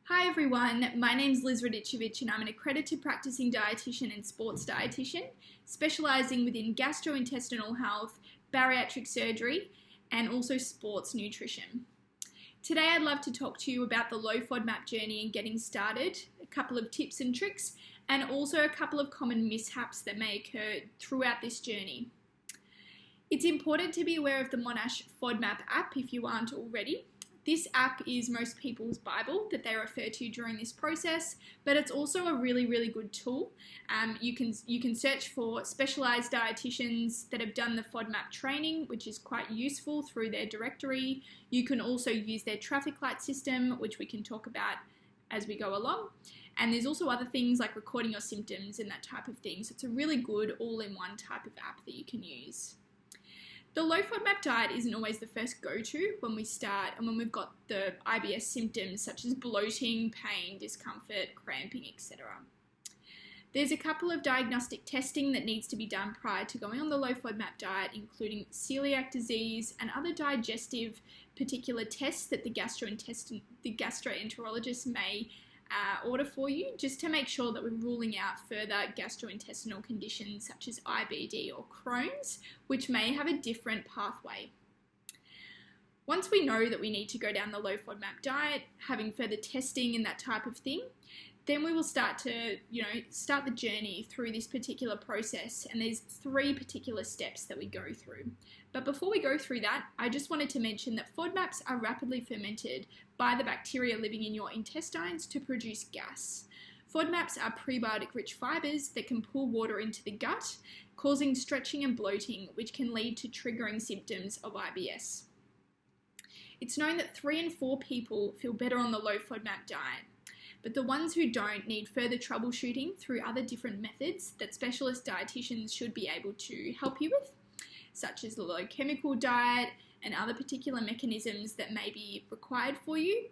Hi everyone, my name's Liz Radicevic and I'm an Accredited Practising Dietitian and Sports Dietitian, specialising within gastrointestinal health, bariatric surgery and also sports nutrition. Today I'd love to talk to you about the Low FODMAP journey and getting started, a couple of tips and tricks, and also a couple of common mishaps that may occur throughout this journey. It's important to be aware of the Monash FODMAP app if you aren't already. This app is most people's Bible that they refer to during this process, but it's also a really good tool. You can search for specialised dietitians that have done the FODMAP training, which is quite useful through their directory. You can also use their traffic light system, which we can talk about as we go along. And there's also other things like recording your symptoms and that type of thing. So it's a really good all-in-one type of app that you can use. The low FODMAP diet isn't always the first go-to when we start and when we've got the IBS symptoms such as bloating, pain, discomfort, cramping, etc. There's a couple of diagnostic testing that needs to be done prior to going on the low FODMAP diet, including celiac disease and other digestive particular tests that the gastroenterologist may order for you, just to make sure that we're ruling out further gastrointestinal conditions such as IBD or Crohn's, which may have a different pathway. Once we know that we need to go down the low FODMAP diet, having further testing and that type of thing, then we will start to, start the journey through this particular process, and there's 3 particular steps that we go through. But before we go through that, I just wanted to mention that FODMAPs are rapidly fermented by the bacteria living in your intestines to produce gas. FODMAPs are prebiotic-rich fibres that can pull water into the gut, causing stretching and bloating, which can lead to triggering symptoms of IBS. It's known that 3 in 4 people feel better on the low FODMAP diet, but the ones who don't need further troubleshooting through other different methods that specialist dietitians should be able to help you with, such as the low chemical diet and other particular mechanisms that may be required for you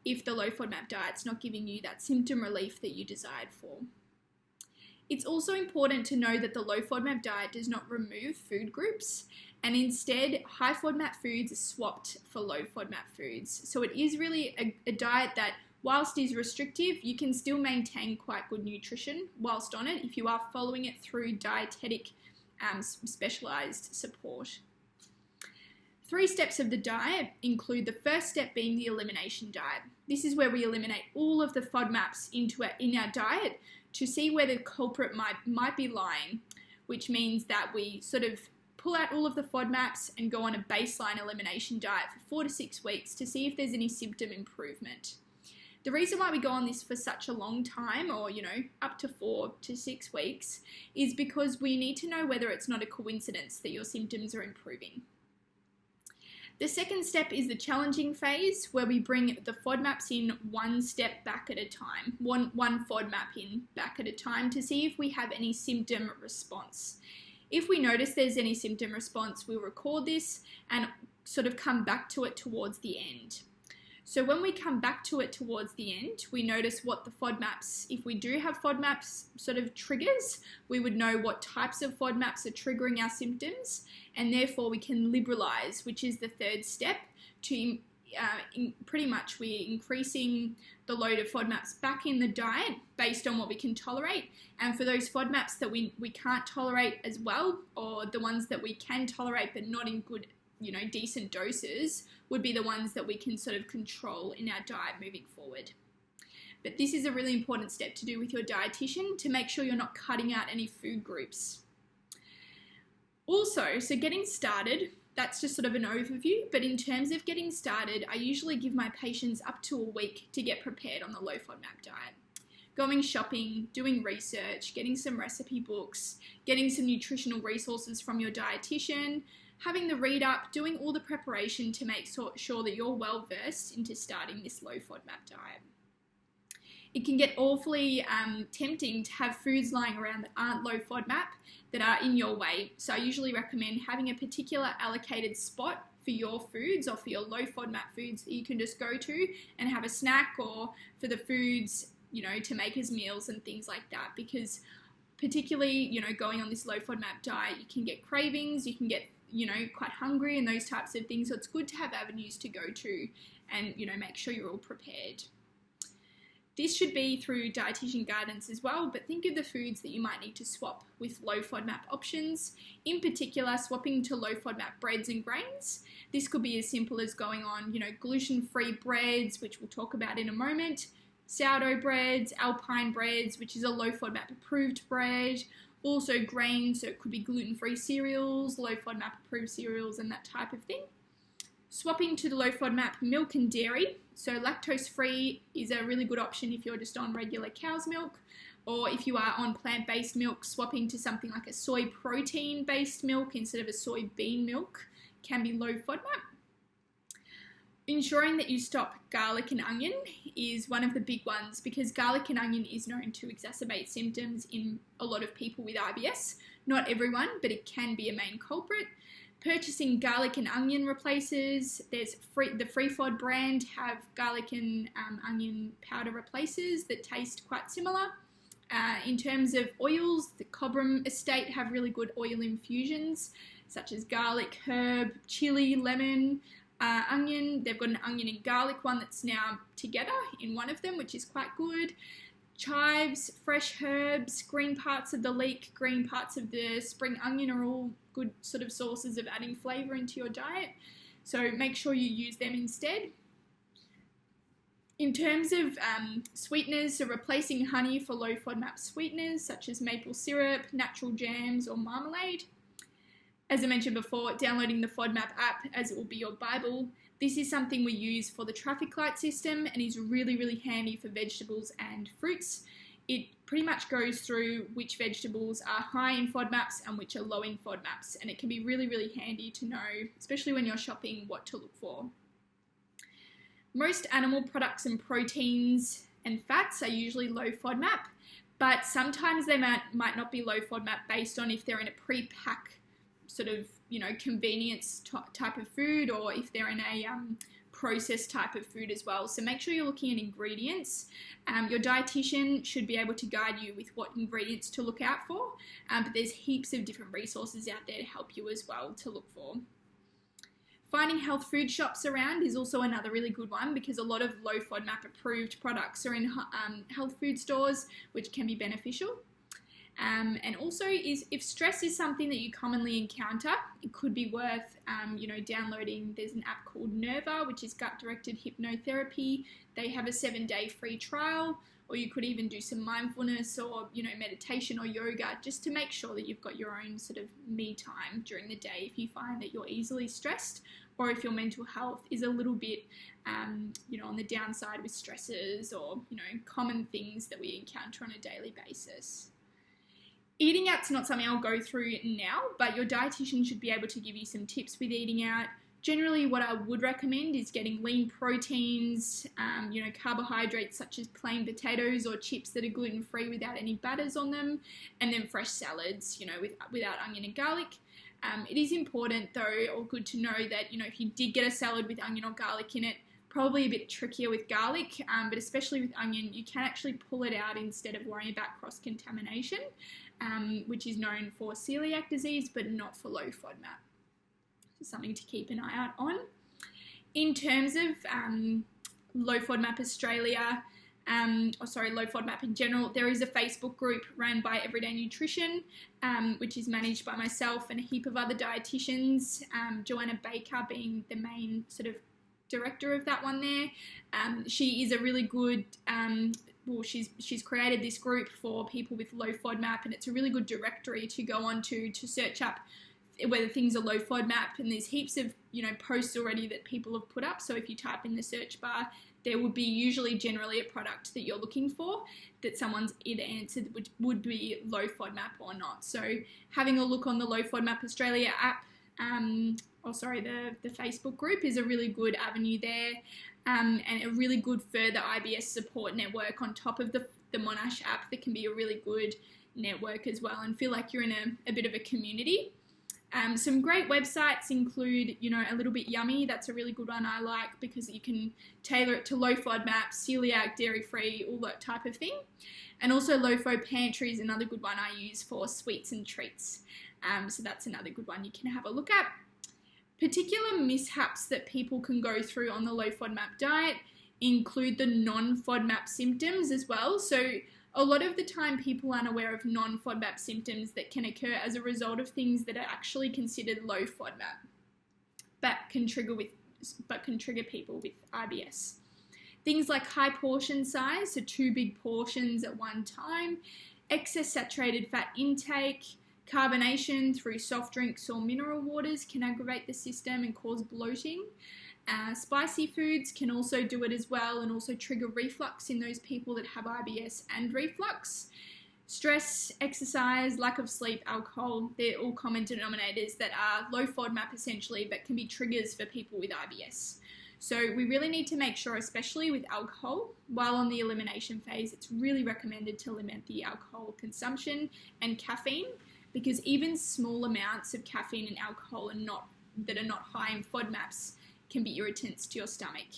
if the low FODMAP diet's not giving you that symptom relief that you desired for. It's also important to know that the low FODMAP diet does not remove food groups, and instead high FODMAP foods are swapped for low FODMAP foods. So it is really a diet that, whilst is restrictive, you can still maintain quite good nutrition whilst on it if you are following it through dietetic specialised support. 3 steps of the diet include the first step being the elimination diet. This is where we eliminate all of the FODMAPs in our diet to see where the culprit might be lying, which means that we sort of pull out all of the FODMAPs and go on a baseline elimination diet for 4 to 6 weeks to see if there's any symptom improvement. The reason why we go on this for such a long time, or up to 4 to 6 weeks, is because we need to know whether it's not a coincidence that your symptoms are improving. The second step is the challenging phase, where we bring the FODMAPs in one step back at a time, one FODMAP in back at a time to see if we have any symptom response. If we notice there's any symptom response, we'll record this and sort of come back to it towards the end. So when we come back to it towards the end, we notice what the FODMAPs, if we do have FODMAPs sort of triggers, we would know what types of FODMAPs are triggering our symptoms, and therefore we can liberalise, which is the third step, to pretty much we're increasing the load of FODMAPs back in the diet based on what we can tolerate. And for those FODMAPs that we can't tolerate as well, or the ones that we can tolerate but not in good, decent doses, would be the ones that we can sort of control in our diet moving forward. But this is a really important step to do with your dietitian to make sure you're not cutting out any food groups. Also, so getting started, that's just sort of an overview, but in terms of getting started, I usually give my patients up to a week to get prepared on the low FODMAP diet. Going shopping, doing research, getting some recipe books, getting some nutritional resources from your dietitian, having the read up, doing all the preparation to make sure that you're well versed into starting this low FODMAP diet. It can get awfully tempting to have foods lying around that aren't low FODMAP that are in your way. So I usually recommend having a particular allocated spot for your foods or for your low FODMAP foods that you can just go to and have a snack, or for the foods, to make as meals and things like that, because particularly, going on this low FODMAP diet, you can get cravings, you can get quite hungry and those types of things. So it's good to have avenues to go to and, make sure you're all prepared. This should be through dietitian guidance as well, but think of the foods that you might need to swap with low FODMAP options. In particular, swapping to low FODMAP breads and grains. This could be as simple as going on, gluten-free breads, which we'll talk about in a moment, sourdough breads, alpine breads, which is a low FODMAP approved bread, also grains, so it could be gluten-free cereals, low FODMAP approved cereals, and that type of thing. Swapping to the low FODMAP milk and dairy, so lactose-free is a really good option if you're just on regular cow's milk, or if you are on plant-based milk, swapping to something like a soy protein-based milk instead of a soybean milk can be low FODMAP. Ensuring that you stop garlic and onion is one of the big ones, because garlic and onion is known to exacerbate symptoms in a lot of people with IBS. Not everyone, but it can be a main culprit. Purchasing garlic and onion replacers. There's the FreeFod brand have garlic and onion powder replacers that taste quite similar. In terms of oils, the Cobram estate have really good oil infusions, such as garlic, herb, chili, lemon, onion. They've got an onion and garlic one that's now together in one of them, which is quite good. Chives, fresh herbs, green parts of the leek, green parts of the spring onion are all good sort of sources of adding flavour into your diet. So make sure you use them instead. In terms of sweeteners, so replacing honey for low FODMAP sweeteners, such as maple syrup, natural jams, or marmalade. As I mentioned before, downloading the FODMAP app, as it will be your Bible. This is something we use for the traffic light system and is really, really handy for vegetables and fruits. It pretty much goes through which vegetables are high in FODMAPs and which are low in FODMAPs, and it can be really, really handy to know, especially when you're shopping, what to look for. Most animal products and proteins and fats are usually low FODMAP, but sometimes they might not be low FODMAP based on if they're in a pre-pack sort of, convenience type of food, or if they're in a processed type of food as well. So make sure you're looking at ingredients. Your dietitian should be able to guide you with what ingredients to look out for, but there's heaps of different resources out there to help you as well to look for. Finding health food shops around is also another really good one, because a lot of low FODMAP approved products are in health food stores, which can be beneficial. And also, if stress is something that you commonly encounter, it could be worth, downloading. There's an app called Nerva, which is gut-directed hypnotherapy. They have a 7-day free trial, or you could even do some mindfulness or, meditation or yoga, just to make sure that you've got your own sort of me time during the day if you find that you're easily stressed, or if your mental health is a little bit, on the downside with stresses or, common things that we encounter on a daily basis. Eating out's not something I'll go through now, but your dietitian should be able to give you some tips with eating out. Generally, what I would recommend is getting lean proteins, carbohydrates such as plain potatoes or chips that are gluten-free without any batters on them, and then fresh salads, without onion and garlic. It is important though, or good to know that, if you did get a salad with onion or garlic in it, probably a bit trickier with garlic, but especially with onion, you can actually pull it out instead of worrying about cross-contamination, which is known for celiac disease, but not for low FODMAP. So something to keep an eye out on. In terms of Low FODMAP Australia, Low FODMAP in general, there is a Facebook group run by Everyday Nutrition, which is managed by myself and a heap of other dietitians, Joanna Baker being the main sort of director of that one there. She is a really good, she's created this group for people with low FODMAP, and it's a really good directory to go on to search up whether things are low FODMAP, and there's heaps of posts already that people have put up. So if you type in the search bar, there would be usually generally a product that you're looking for that someone's either answered which would be low FODMAP or not. So having a look on the Low FODMAP Australia app, the Facebook group is a really good avenue there, and a really good further IBS support network on top of the Monash app that can be a really good network as well, and feel like you're in a bit of a community. Some great websites include, A Little Bit Yummy. That's a really good one I like, because you can tailor it to low FODMAP, celiac, dairy-free, all that type of thing. And also Low Fo Pantry is another good one I use for sweets and treats. So that's another good one you can have a look at. Particular mishaps that people can go through on the low FODMAP diet include the non-FODMAP symptoms as well. So a lot of the time people aren't aware of non-FODMAP symptoms that can occur as a result of things that are actually considered low FODMAP, but can trigger people with IBS. Things like high portion size, so 2 big portions at one time, excess saturated fat intake, carbonation through soft drinks or mineral waters can aggravate the system and cause bloating. Spicy foods can also do it as well and also trigger reflux in those people that have IBS and reflux. Stress, exercise, lack of sleep, alcohol, they're all common denominators that are low FODMAP essentially, but can be triggers for people with IBS. So we really need to make sure, especially with alcohol, while on the elimination phase, it's really recommended to limit the alcohol consumption and caffeine, because even small amounts of caffeine and alcohol that are not high in FODMAPs can be irritants to your stomach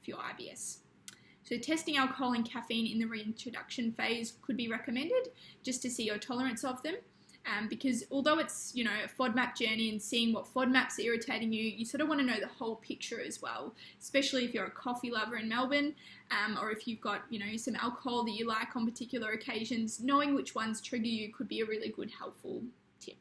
for your IBS. So testing alcohol and caffeine in the reintroduction phase could be recommended just to see your tolerance of them. Because although it's, a FODMAP journey and seeing what FODMAPs are irritating you, you sort of want to know the whole picture as well, especially if you're a coffee lover in Melbourne, or if you've got, some alcohol that you like on particular occasions. Knowing which ones trigger you could be a really good, helpful tip.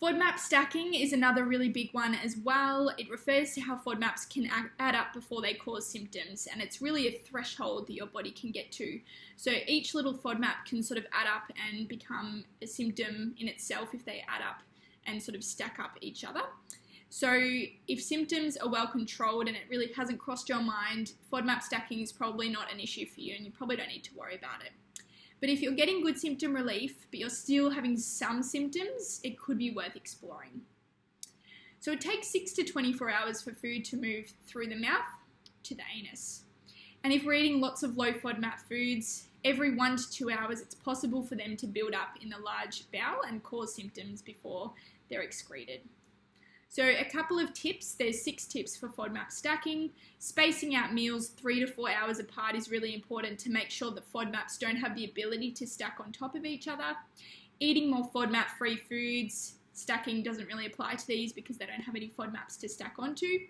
FODMAP stacking is another really big one as well. It refers to how FODMAPs can add up before they cause symptoms, and it's really a threshold that your body can get to. So each little FODMAP can sort of add up and become a symptom in itself if they add up and sort of stack up each other. So if symptoms are well controlled and it really hasn't crossed your mind, FODMAP stacking is probably not an issue for you and you probably don't need to worry about it. But if you're getting good symptom relief, but you're still having some symptoms, it could be worth exploring. So it takes 6 to 24 hours for food to move through the mouth to the anus. And if we're eating lots of low FODMAP foods, every 1 to 2 hours, it's possible for them to build up in the large bowel and cause symptoms before they're excreted. So a couple of tips, there's 6 tips for FODMAP stacking. Spacing out meals 3 to 4 hours apart is really important to make sure that FODMAPs don't have the ability to stack on top of each other. Eating more FODMAP-free foods, stacking doesn't really apply to these because they don't have any FODMAPs to stack onto.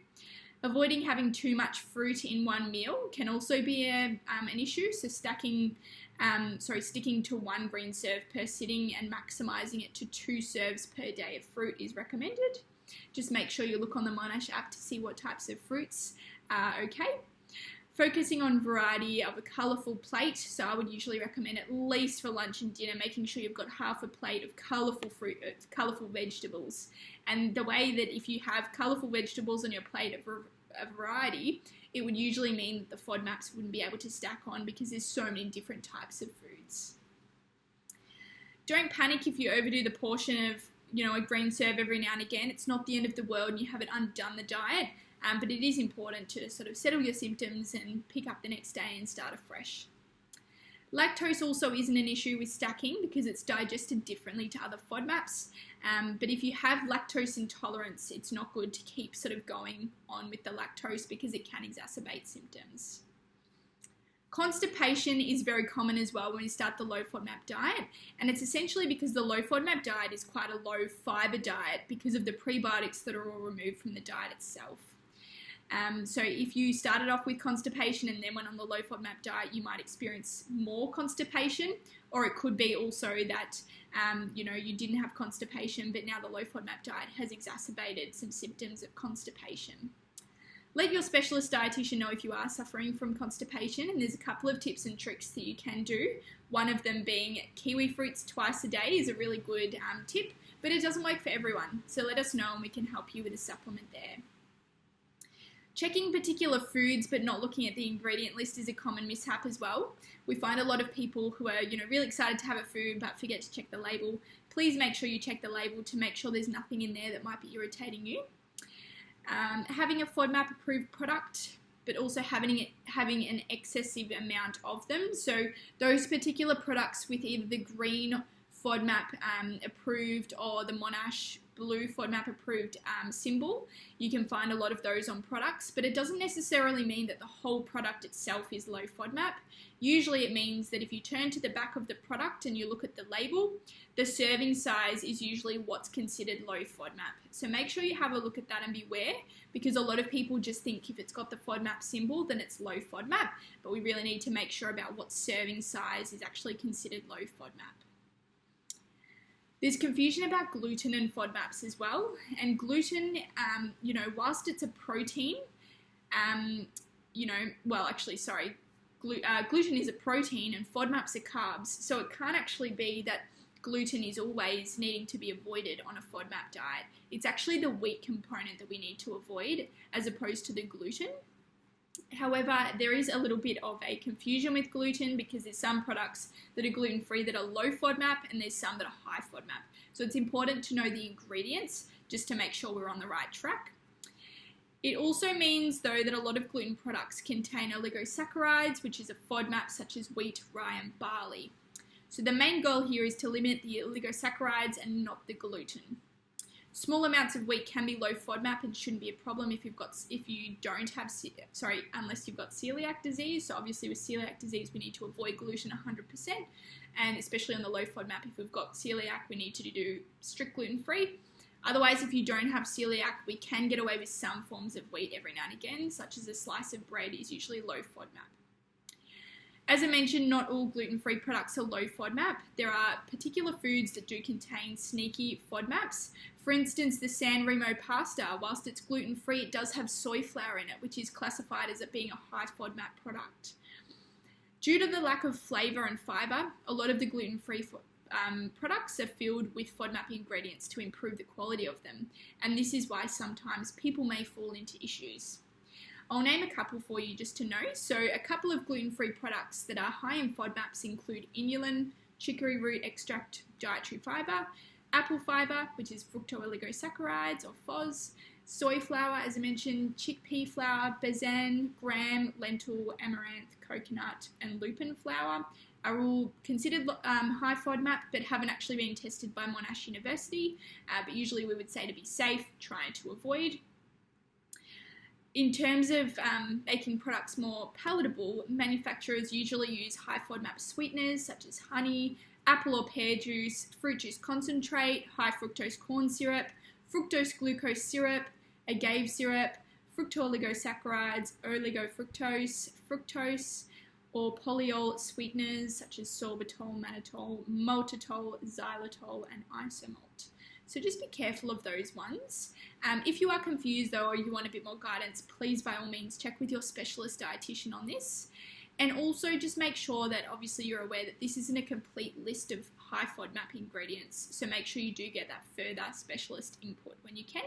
Avoiding having too much fruit in one meal can also be an issue, so sticking to 1 green serve per sitting and maximising it to 2 serves per day of fruit is recommended. Just make sure you look on the Monash app to see what types of fruits are okay. Focusing on variety of a colourful plate, so I would usually recommend at least for lunch and dinner, making sure you've got half a plate of colourful fruit, colourful vegetables. And the way that if you have colourful vegetables on your plate of a variety, it would usually mean that the FODMAPs wouldn't be able to stack on because there's so many different types of foods. Don't panic if you overdo the portion of a green serve every now and again. It's not the end of the world and you haven't undone the diet, but it is important to sort of settle your symptoms and pick up the next day and start afresh. Lactose also isn't an issue with stacking because it's digested differently to other FODMAPs, but if you have lactose intolerance, it's not good to keep sort of going on with the lactose because it can exacerbate symptoms. Constipation is very common as well when you start the low FODMAP diet, and it's essentially because the low FODMAP diet is quite a low fibre diet because of the prebiotics that are all removed from the diet itself. So if you started off with constipation and then went on the low FODMAP diet, you might experience more constipation, or it could be also that you didn't have constipation, but now the low FODMAP diet has exacerbated some symptoms of constipation. Let your specialist dietitian know if you are suffering from constipation, and there's a couple of tips and tricks that you can do. One of them being kiwi fruits twice a day is a really good tip, but it doesn't work for everyone. So let us know and we can help you with a supplement there. Checking particular foods but not looking at the ingredient list is a common mishap as well. We find a lot of people who are really excited to have a food but forget to check the label. Please make sure you check the label to make sure there's nothing in there that might be irritating you. Having a FODMAP approved product, but also having an excessive amount of them. So those particular products with either the green FODMAP approved or the Monash blue FODMAP approved symbol. You can find a lot of those on products, but it doesn't necessarily mean that the whole product itself is low FODMAP. Usually it means that if you turn to the back of the product and you look at the label, the serving size is usually what's considered low FODMAP. So make sure you have a look at that and beware, because a lot of people just think if it's got the FODMAP symbol, then it's low FODMAP, but we really need to make sure about what serving size is actually considered low FODMAP. There's confusion about gluten and FODMAPs as well, and gluten, whilst it's a protein, gluten is a protein and FODMAPs are carbs, so it can't actually be that gluten is always needing to be avoided on a FODMAP diet. It's actually the wheat component that we need to avoid as opposed to the gluten. However, there is a little bit of a confusion with gluten because there's some products that are gluten-free that are low FODMAP and there's some that are high FODMAP. So it's important to know the ingredients just to make sure we're on the right track. It also means, though, that a lot of gluten products contain oligosaccharides, which is a FODMAP such as wheat, rye and barley. So the main goal here is to limit the oligosaccharides and not the gluten. Small amounts of wheat can be low FODMAP and shouldn't be a problem unless you've got celiac disease. So obviously with celiac disease, we need to avoid gluten 100%, and especially on the low FODMAP, if we've got celiac, we need to do strict gluten-free. Otherwise, if you don't have celiac, we can get away with some forms of wheat every now and again, such as a slice of bread is usually low FODMAP. As I mentioned, not all gluten-free products are low FODMAP. There are particular foods that do contain sneaky FODMAPs. For instance, the San Remo pasta, whilst it's gluten-free, it does have soy flour in it, which is classified as it being a high FODMAP product. Due to the lack of flavour and fibre, a lot of the gluten-free products are filled with FODMAP ingredients to improve the quality of them, and this is why sometimes people may fall into issues. I'll name a couple for you just to know. So a couple of gluten-free products that are high in FODMAPs include inulin, chicory root extract dietary fibre, apple fibre, which is fructooligosaccharides or FOS, soy flour, as I mentioned, chickpea flour, besan, gram, lentil, amaranth, coconut, and lupin flour are all considered high FODMAP but haven't actually been tested by Monash University, but usually we would say to be safe, try to avoid. In terms of making products more palatable, manufacturers usually use high FODMAP sweeteners such as honey, apple or pear juice, fruit juice concentrate, high fructose corn syrup, fructose glucose syrup, agave syrup, fructooligosaccharides, oligofructose, fructose, or polyol sweeteners such as sorbitol, mannitol, maltitol, xylitol, and isomalt. So just be careful of those ones. If you are confused though, or you want a bit more guidance, please by all means check with your specialist dietitian on this. And also just make sure that obviously you're aware that this isn't a complete list of high FODMAP ingredients. So make sure you do get that further specialist input when you can.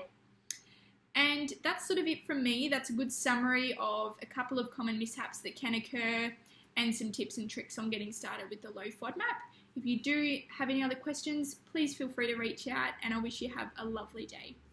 And that's sort of it from me. That's a good summary of a couple of common mishaps that can occur and some tips and tricks on getting started with the low FODMAP. If you do have any other questions, please feel free to reach out, and I wish you have a lovely day.